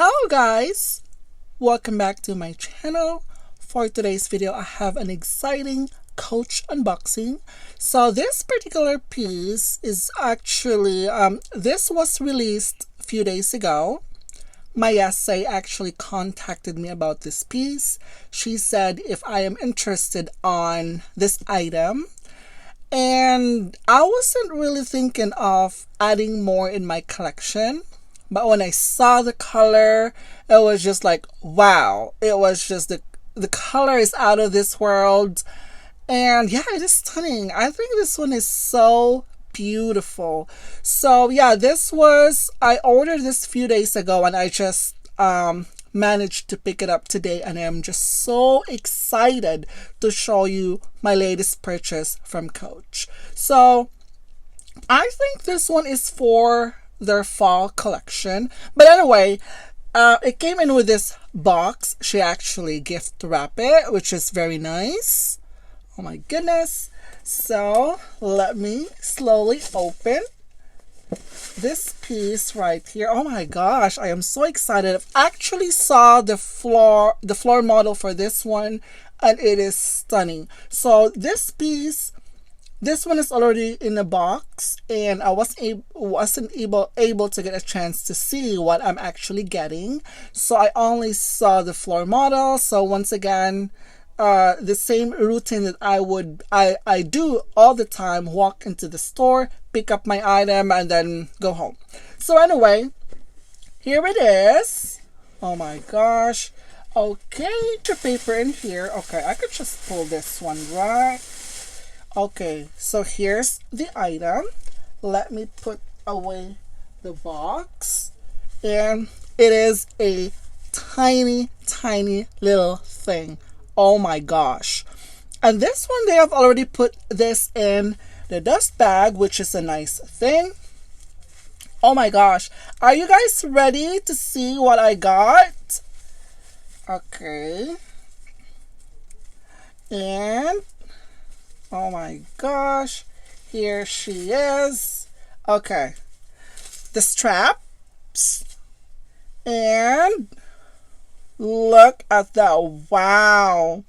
Hello guys! Welcome back to my channel. For today's video, I have an exciting Coach unboxing. So this particular piece is actually, this was released a few days ago. My essay actually contacted me about this piece. She said if I am interested on this item. And I wasn't really thinking of adding more in my collection. But when I saw the color, it was just like, wow. It was just the color is out of this world. And yeah, it is stunning. I think this one is so beautiful. So yeah, I ordered this a few days ago and I just managed to pick it up today, and I'm just so excited to show you my latest purchase from Coach. So I think this one is for their fall collection, but anyway, it came in with this box. She actually gift wrapped it, which is very nice. Oh my goodness. So let me slowly open this piece right here. Oh my gosh, I am so excited. I've actually saw the floor model for this one, and it is stunning. So this piece, this one is already in the box, and I wasn't able to get a chance to see what I'm actually getting. So I only saw the floor model. So once again, the same routine that I do all the time: walk into the store, pick up my item, and then go home. So anyway, here it is. Oh my gosh. Okay, the paper in here. Okay, I could just pull this one, right? Okay, so here's the item. Let me put away the box. And it is a tiny little thing. Oh my gosh. And this one, they have already put this in the dust bag, which is a nice thing. Oh my gosh. Are you guys ready to see what I got? Okay. And oh my gosh. Here she is. Okay. The straps. And look at that. Wow.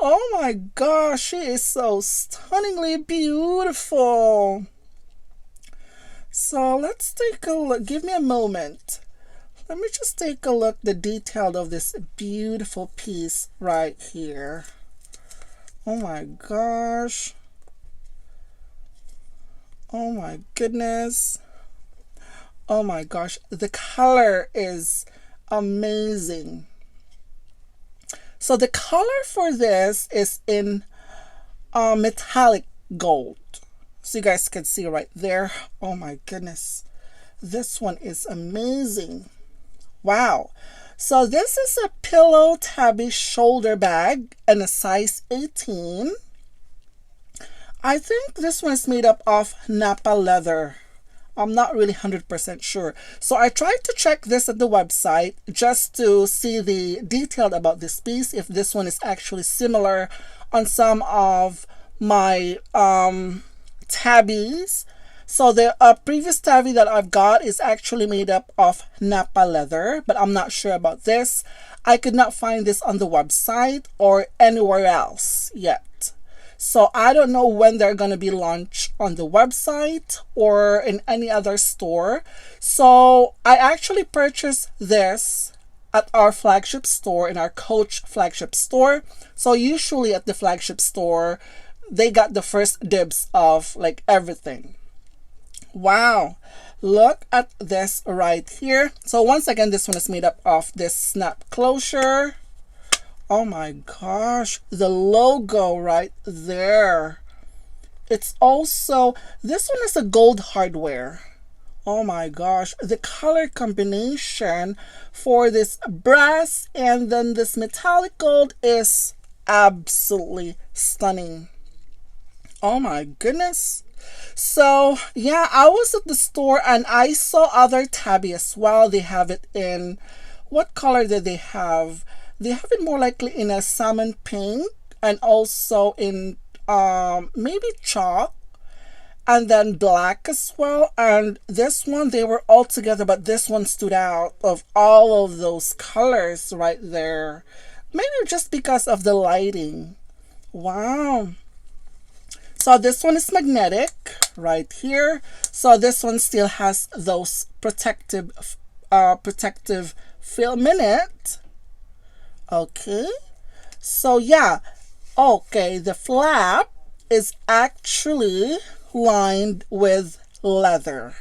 Oh my gosh, she is so stunningly beautiful. So let's take a look. Give me a moment. Let me just take a look at the detail of this beautiful piece right here. Oh my gosh. Oh my goodness. Oh my gosh. The color is amazing. So the color for this is in metallic gold. So you guys can see right there. Oh my goodness. This one is amazing. Wow. So this is a pillow Tabby shoulder bag and a size 18. I think this one is made up of Napa leather. I'm not really 100% sure. So I tried to check this at the website just to see the detail about this piece, if this one is actually similar on some of my tabbies. So the previous tabby that I've got is actually made up of Napa leather, but I'm not sure about this. I could not find this on the website or anywhere else yet. So I don't know when they're going to be launched on the website or in any other store. So I actually purchased this at our flagship store, in our Coach flagship store. So usually at the flagship store, they got the first dibs of like everything. Wow. Look at this right here. So once again, this one is made up of this snap closure. Oh my gosh, the logo right there. It's also, this one is a gold hardware. Oh my gosh, the color combination for this brass and then this metallic gold is absolutely stunning. Oh my goodness. So yeah, I was at the store and I saw other Tabby as well. They have it in, what color did they have? They have it more likely in a salmon pink and also in maybe chalk. and then black as well. And this one, they were all together, but this one stood out of all of those colors right there. Maybe just because of the lighting. Wow. So this one is magnetic right here. So this one still has those protective film in it. Okay. So yeah. Okay, the flap is actually lined with leather.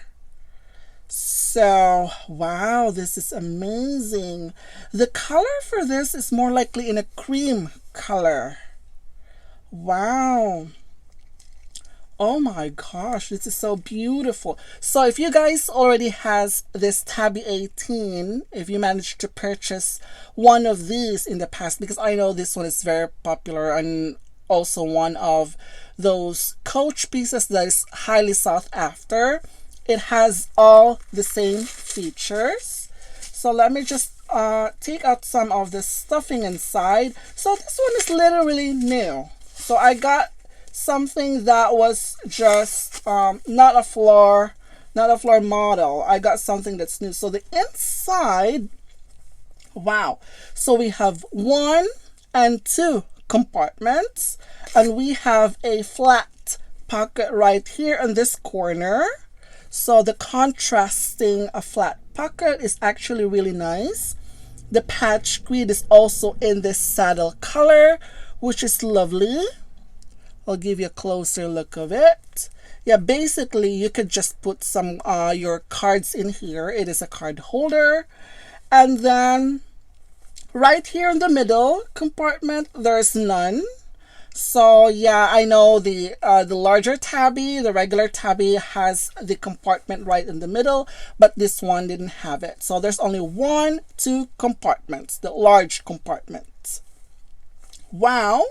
So, wow, this is amazing. The color for this is more likely in a cream color. Wow. Oh my gosh, this is so beautiful. So if you guys already has this Tabby 18, if you managed to purchase one of these in the past, because I know this one is very popular and also one of those Coach pieces that is highly sought after. It has all the same features. So let me just take out some of the stuffing inside. So this one is literally new. So I got something that was just not a floor model. I got something that's new. So the inside, wow. So we have 1 and 2 compartments, and we have a flat pocket right here in this corner. So the contrasting a flat pocket is actually really nice. The patch grid is also in this saddle color, which is lovely. I'll give you a closer look of it. Yeah, basically you could just put some your cards in here. It is a card holder. And then right here in the middle compartment, there's none. So yeah, I know the larger Tabby, the regular Tabby has the compartment right in the middle, but this one didn't have it. So there's only 1, 2 compartments, the large compartments. Wow.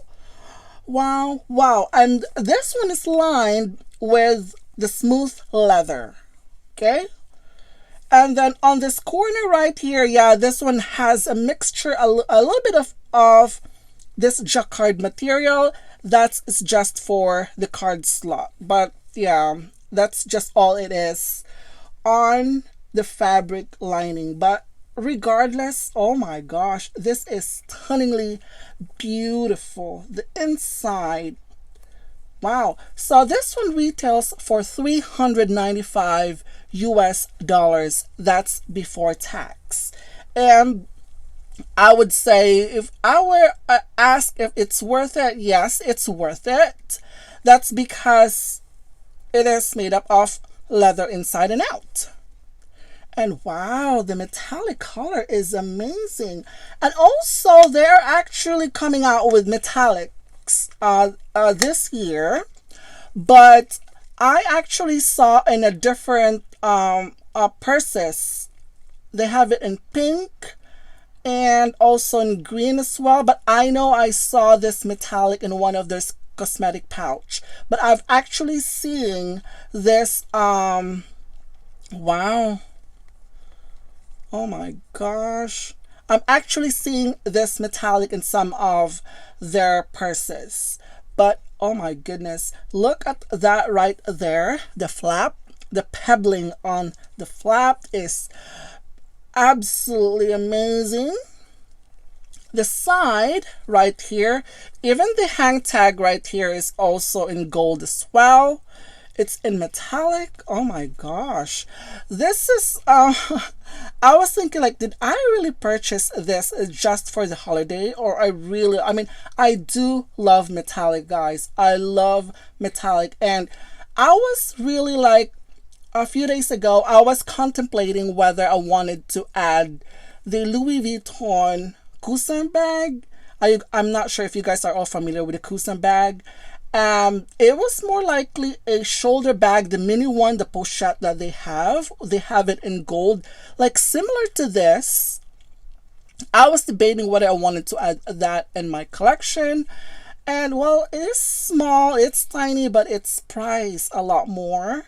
Wow, wow. And this one is lined with the smooth leather. Okay. And then on this corner right here, yeah, this one has a mixture, a little bit of this jacquard material. That's just for the card slot. But yeah, that's just all it is on the fabric lining. But regardless, oh my gosh, this is stunningly beautiful. The inside, wow. So this one retails for $395 US. That's before tax. And I would say, if I were asked if it's worth it, yes, it's worth it. That's because it is made up of leather inside and out. And wow, the metallic color is amazing. And also, they're actually coming out with metallics this year. But I actually saw in a different purses. They have it in pink and also in green as well. But I know I saw this metallic in one of their cosmetic pouch. But I've actually seen this, wow. Oh my gosh. I'm actually seeing this metallic in some of their purses. But oh my goodness, look at that right there. The flap, the pebbling on the flap is absolutely amazing. The side right here, even the hang tag right here is also in gold as well. It's in metallic. Oh my gosh. This is, I was thinking like, did I really purchase this just for the holiday? Or I mean, I do love metallic, guys. I love metallic. And I was really like, a few days ago, I was contemplating whether I wanted to add the Louis Vuitton Cousin bag. I'm not sure if you guys are all familiar with the Cousin bag. It was more likely a shoulder bag, the mini one, the pochette that they have. They have it in gold, like similar to this. I was debating whether I wanted to add that in my collection. And well, it is small, it's tiny, but it's priced a lot more.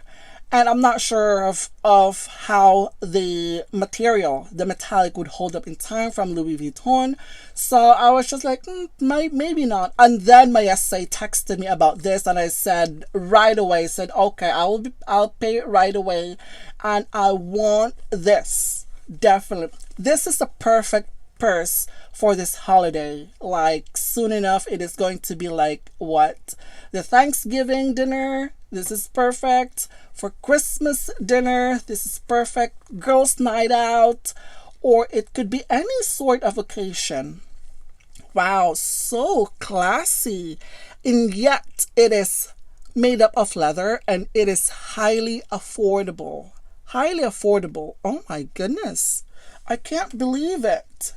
And I'm not sure of how the material, the metallic, would hold up in time from Louis Vuitton. So I was just like, maybe not. And then my essay texted me about this, and I said right away, said, okay, I'll pay it right away, and I want this. Definitely. This is the perfect purse for this holiday. Like, soon enough, it is going to be like what? The Thanksgiving dinner. This is perfect. For Christmas dinner, this is perfect. Girls' night out, or it could be any sort of occasion. Wow, so classy. And yet it is made up of leather, and it is highly affordable. Highly affordable. Oh my goodness. I can't believe it.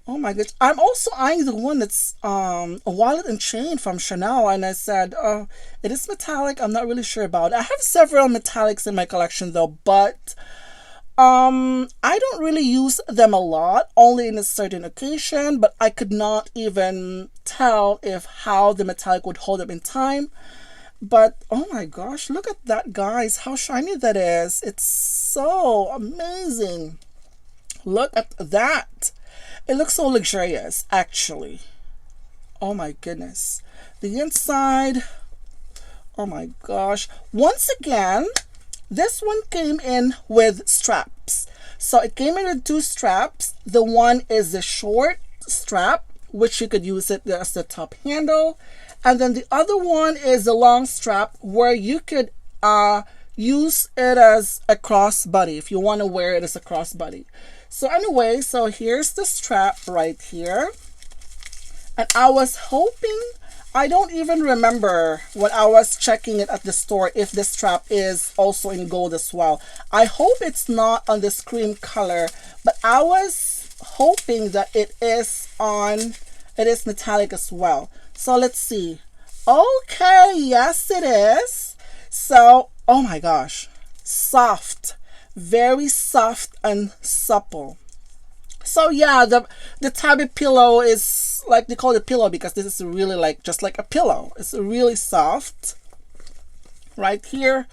Oh my goodness. I'm also eyeing the one that's a wallet and chain from Chanel, and I said, oh, it is metallic. I'm not really sure about it. I have several metallics in my collection though, but I don't really use them a lot, only in a certain occasion, but I could not even tell if how the metallic would hold up in time. But oh my gosh, look at that, guys, how shiny that is. It's so amazing. Look at that. It looks so luxurious, actually. Oh my goodness. The inside, oh my gosh. Once again, this one came in with straps. So it came in with two straps. The one is the short strap, which you could use it as the top handle. And then the other one is the long strap, where you could use it as a crossbody if you want to wear it as a crossbody. So anyway, so here's the strap right here. And I was hoping, I don't even remember when I was checking it at the store if the strap is also in gold as well. I hope it's not on this cream color, but I was hoping that it is metallic as well. So let's see. Okay, yes it is. So, oh my gosh, soft. Very soft and supple. So yeah, the Tabby pillow is like, they call it pillow because this is really like just like a pillow. It's really soft right here.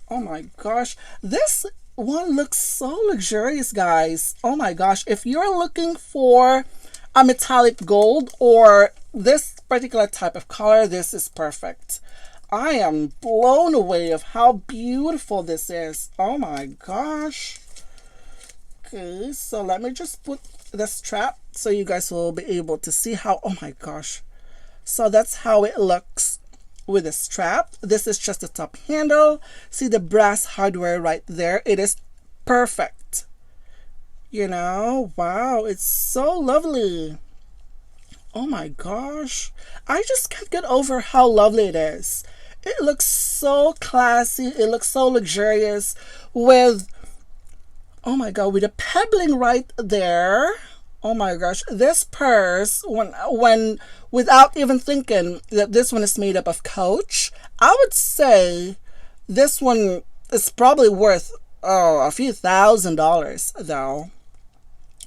Oh my gosh, this one looks so luxurious, guys. Oh my gosh, if you're looking for a metallic gold or this particular type of color, this is perfect. I am blown away of how beautiful this is. Oh my gosh. Okay, so let me just put the strap so you guys will be able to see how, oh my gosh. So that's how it looks with the strap. This is just the top handle. See the brass hardware right there. It is perfect. You know, wow, it's so lovely. Oh my gosh. I just can't get over how lovely it is. It looks so classy. It looks so luxurious with, oh my god, with the pebbling right there. Oh my gosh, this purse, when without even thinking that this one is made up of coach, I would say this one is probably worth a few $1,000s though.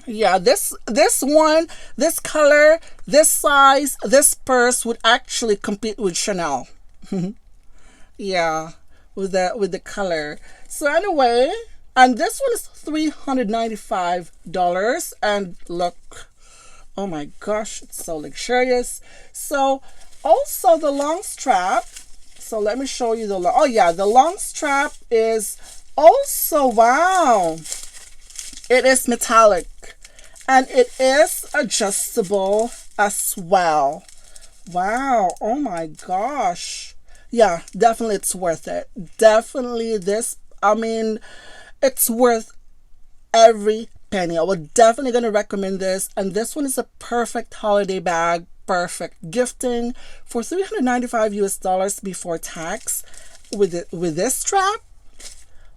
Yeah, this one, this color, this size, this purse would actually compete with Chanel. Yeah, with the color. So anyway, and this one is $395, and look, oh my gosh, it's so luxurious. So also the long strap. So let me show you the long. Oh yeah, the long strap is also, wow, it is metallic. And it is adjustable as well. Wow. Oh my gosh. Yeah, definitely it's worth it. Definitely this, I mean, it's worth every penny. I would definitely going to recommend this. And this one is a perfect holiday bag. Perfect gifting for $395 US before tax. With this strap,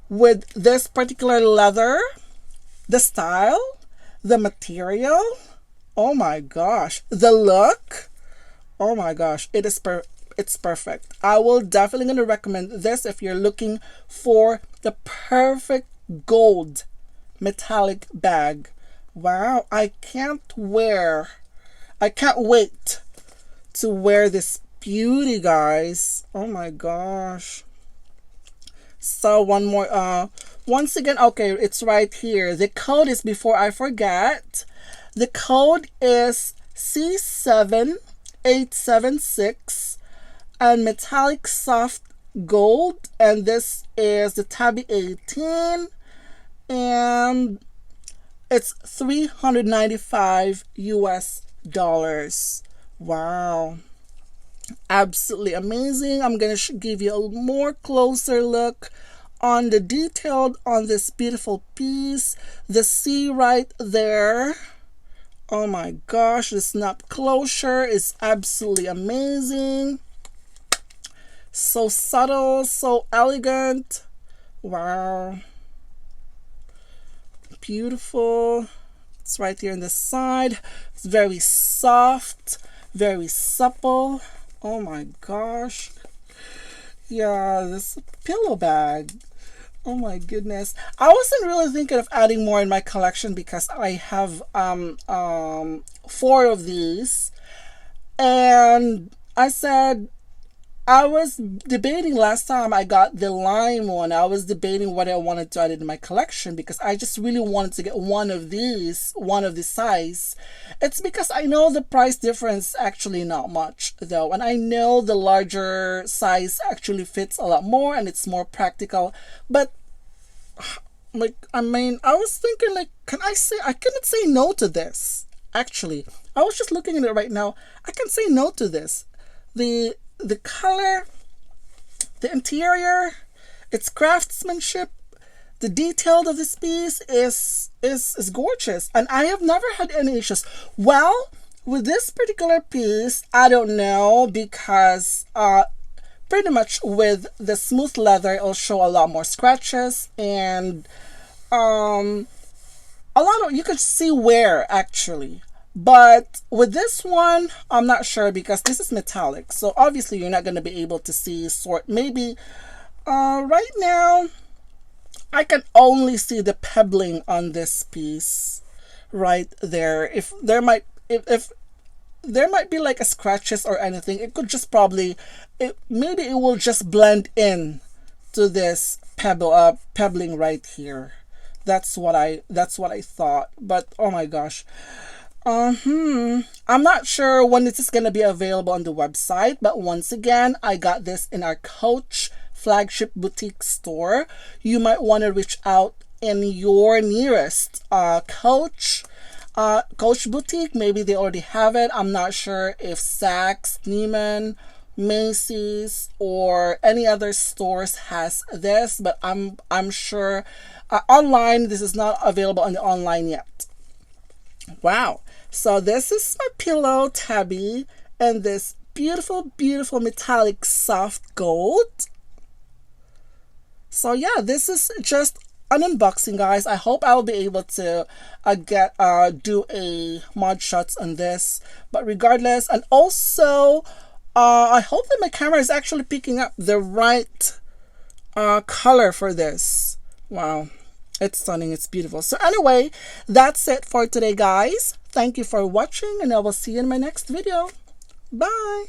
with this particular leather, the style, the material, oh my gosh, the look, oh my gosh, it's perfect. I will definitely going to recommend this if you're looking for the perfect gold metallic bag. Wow, I can't wait to wear this beauty, guys. Oh my gosh. So one more, once again, okay, it's right here. The code is, before I forget, the code is C7876 and metallic soft gold, and this is the Tabby 18, and it's $395 US. Wow, absolutely amazing. I'm gonna give you a more closer look on the detail on this beautiful piece. The C right there, oh my gosh, the snap closure is absolutely amazing. So subtle, so elegant. Wow, beautiful. It's right here on the side. It's very soft, very supple. Oh my gosh. Yeah, this pillow bag. Oh my goodness. I wasn't really thinking of adding more in my collection because I have 4 of these. And I said, I was debating last time I got the lime one. I was debating what I wanted to add in my collection because I just really wanted to get one of these, one of the size. It's because I know the price difference actually not much though. And I know the larger size actually fits a lot more and it's more practical. But like, I mean, I was thinking like, I cannot say no to this. Actually, I was just looking at it right now. I can say no to this. The color, the interior, its craftsmanship, the detail of this piece is gorgeous, and I have never had any issues. Well, with this particular piece, I don't know, because pretty much with the smooth leather, it'll show a lot more scratches, and a lot of, you could see wear actually. But with this one, I'm not sure because this is metallic. So obviously you're not going to be able to see sort. Maybe right now I can only see the pebbling on this piece right there. If there might be like a scratches or anything, it could just probably, maybe it will just blend in to this pebbling right here. That's what I thought. But oh my gosh. I'm not sure when this is going to be available on the website, but once again, I got this in our Coach flagship boutique store. You might want to reach out in your nearest Coach boutique. Maybe they already have it. I'm not sure if Saks, Neiman, Macy's, or any other stores has this, but I'm sure online this is not available on the online yet. Wow. So this is my pillow, Tabby, and this beautiful, beautiful metallic soft gold. So yeah, this is just an unboxing, guys. I hope I'll be able to do a mod shots on this. But regardless, and also I hope that my camera is actually picking up the right color for this. Wow. It's stunning. It's beautiful. So anyway, that's it for today, guys. Thank you for watching, and I will see you in my next video. Bye.